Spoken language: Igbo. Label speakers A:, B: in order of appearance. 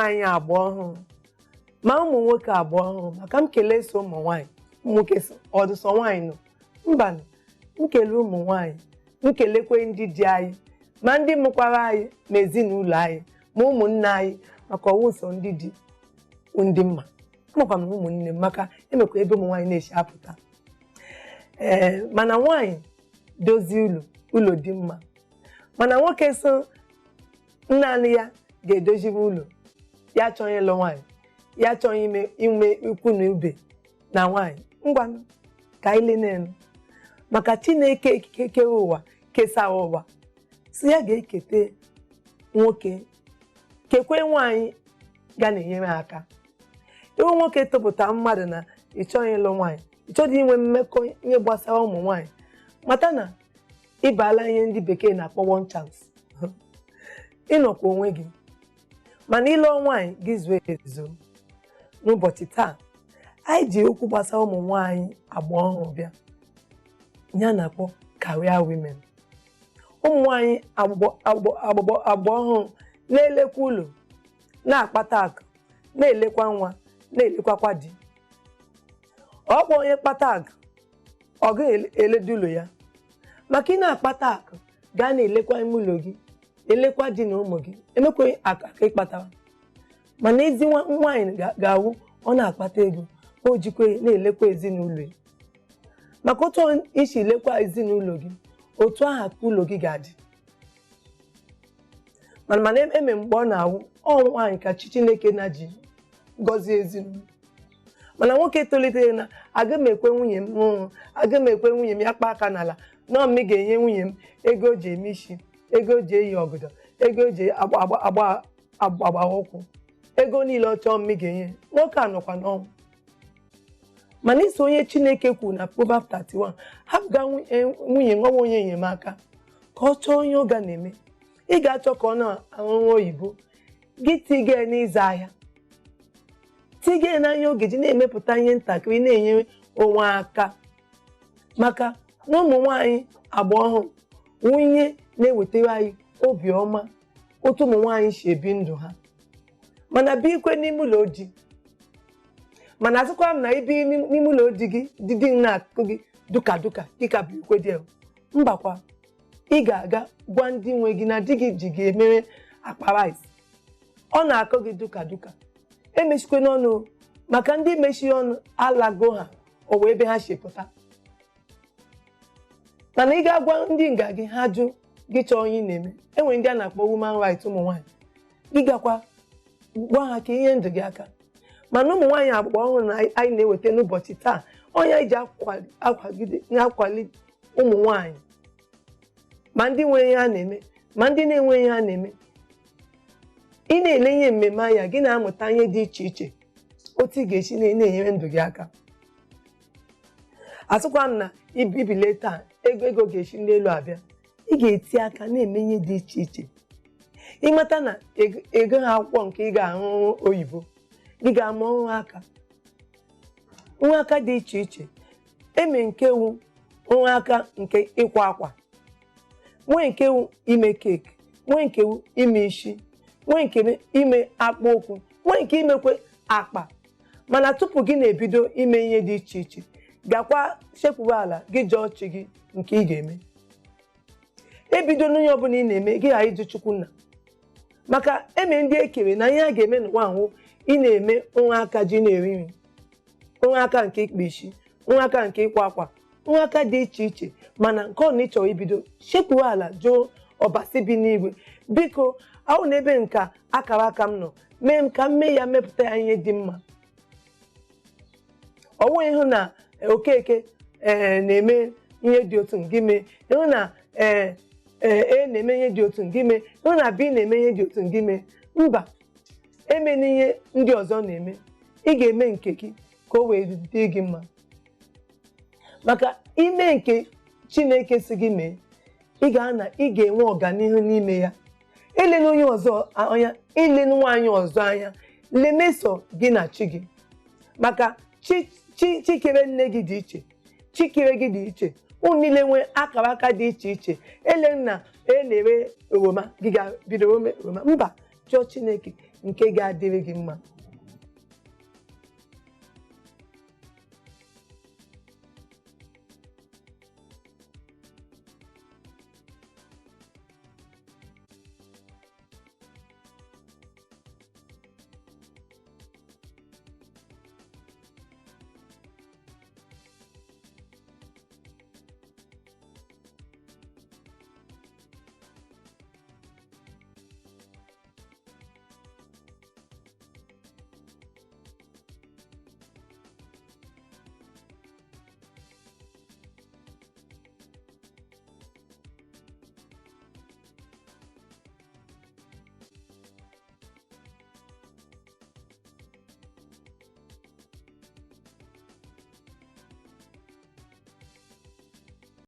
A: nwaanyị agba ọhụrụ ma ụmụ nwoke agba ọhụrụ maka m kelee so ụmụ nwaanyị nwoke ọdụsọ nwaanyị nọ mba m kelee ụmụ nwaanyị m kelekwe ndị di anyị ma ndị mụkwara anyị ma ezinụlọ anyị ma ụmụnne anyị maka ọwụ nsọ ndị di ndị mma makwa m ụmụnne m maka emekwa ebe ụmụ nwaanyị na-esi apụta mana nwaanyị dozie ụlọ dị mma mana nwoke so naanị ya ga-edozibe ụlọ ya achọghị ịlụ nwaanyị ya achọghị ime ikwu na ube na nwaanyị ngwa ka anyị lenenu maka Chineke kere ụwa kesara ụwa si ya ga-ekete nwoke kekwe nwaanyị ga na-enyere aka iwu nwoke tụpụta mmadụ na ịchọghị ịlụ nwaanyị ịchọghị inwe mmekọ ihe gbasara ụmụ nwaanyị mata na ịbala ihe ndị bekee na-akpọ one chance ịnọkwa onwe gị mana ịlụ nwaanyị gị zuo ezo n'ụbọchị taa anyị ji okwu gbasara ụmụ nwaanyị agba ọhụrụ bịa ya na-akpọ career women ụmụ nwaanyị agba ọhụrụ na-elekwa ụlọ na-akpata akụ na-elekwa nwa na-elekwakwa di ọkwa onye kpata akụ ọ ga-eledo ụlọ ya maka ị na-akpata akụ gaa na-elekwa ime ụlọ gị elekwa di na ụmụ gị emekweghị aka ịkpatara mana ezi nwaanyị ga-awụ ọ na-akpata ego o jikwe na-elekwa ezinụlọ ya maka otu isi lekwa ezinụlọ gị otu aha ka ụlọ gị ga-adị mana eme mgbe ọ na-awụ nwaanyị ka Chineke na ji gọzie ezinụlọ mana nwoke tolitere na aga m ekwe nwunye m aga m ekwe nwunye m ya kpa aka n'ala na m ga-enye nwunye m ego o ji eme isi ego o ji eyi ọgọdọ ego o ji agba ụkwụ ego niile ọ chọọ m ga-enye nwoke anọkwa n'ọnwụ mana iso onye Chineke kwuru na Proverbs 31 hapụga nwunye nwa onye enyemaka ka ọ chọọ onye ọ ga na-eme ị ga-achọ ka ọ na-aṅụ oyibo gị tige n'ize ahịa tige n'anya oge ji na-emepụta ihe ntakịrị na-enyere onwe aka maka na ụmụ nwaanyị agba ọhụrụ nwunye na-ewetara anyị obiọma otu ụmụ nwaanyị si ebi ndụ ha mana bikwe n'ime ụlọ di mana asịkwa m na ibi n'ime ụlọ di gị di na-akụ gị duka dịka bụ ikwe dị mbakwa ị ga-aga gwa ndị nwe gị na di gị ji gị emere akpa rice ọ na-akọ gị duka emechikwe n'ọnụ maka ndị mechi ọnụ alago ha owe ebe ha shepụta mana ị ga-agwa ndị nga gị ha jụ gị chọọ onye na-eme enwere ndị a na-akpọ woman right ụmụ nwaanyị gị gakwa gwa ha ka ihe ndụ gị aka mana ụmụ nwaanyị agba ọhụrụ na anyị na-eweta n'ụbọchị taa onye anyị ji akwali ụmụ nwaanyị ma ndị nwere ihe ha na-eme ma ndị na-enwe ihe ha na-eme ị na-ele ihe mmemme anya gị na-amụta ihe dị iche iche otu ị ga-esi na-enyere ndụ gị aka asịkwa m na ibile taa ego ga-esi n'elu abịa ị ga-eti aka na-eme ihe dị iche iche ịmata na ego ha akwụkwọ nke ị ga-ahụ oyibo ị ga-ama nwa aka dị iche iche eme nke wu nwa aka nke ịkwa akwa nwee nke wu ime keeki nwee nke wu ime isi nwee nke ime akpa ụkwụ nwee nke imekwe akpa mana tupu gị na-ebido ime ihe dị iche iche gakwa sekpuru ala gị jụọ chi gị nke ị ga-eme ebido n'onye ọbụla ị na-eme gị ghara ịjụ Chukwu nna maka eme ndị ekere na ihe a ga-eme n'ụwa ahụ ị na-eme nwa aka ji na-eri nri nwa aka nke ịkpa isi nwa aka nke ịkwa akwa nwa aka dị iche iche mana nke ọ na ịchọrọ ibido sekpuru ala jụọ ọbasi bi n'igwe biko ahụ na ebe nka akara aka m nọ mee m ka m mee ya mepụta ya ihe dị mma ọ nweghị ịhụ na Okeke na-eme ihe dị otu gị mee ịhụ na na-eme ihe dị otu gị mee ịhụ na bi na-eme ihe dị otu gị mee mba eme n'ihe ndị ọzọ na-eme ị ga-eme nke gị ka o wee dị gị mma maka ime nke Chineke si gị mee ị ga-enwe ọganihu n'ime ya elena onye ọzọ anya elena nwaanyị ọzọ anya lemeso gị na chi gị maka chikere nne gị dị iche chikere gị dị iche unu niile nwee akara aka dị iche iche ele na na-ere oroma gị ga-bido oroma mba chọọ Chineke nke ga-adịrị gị mma.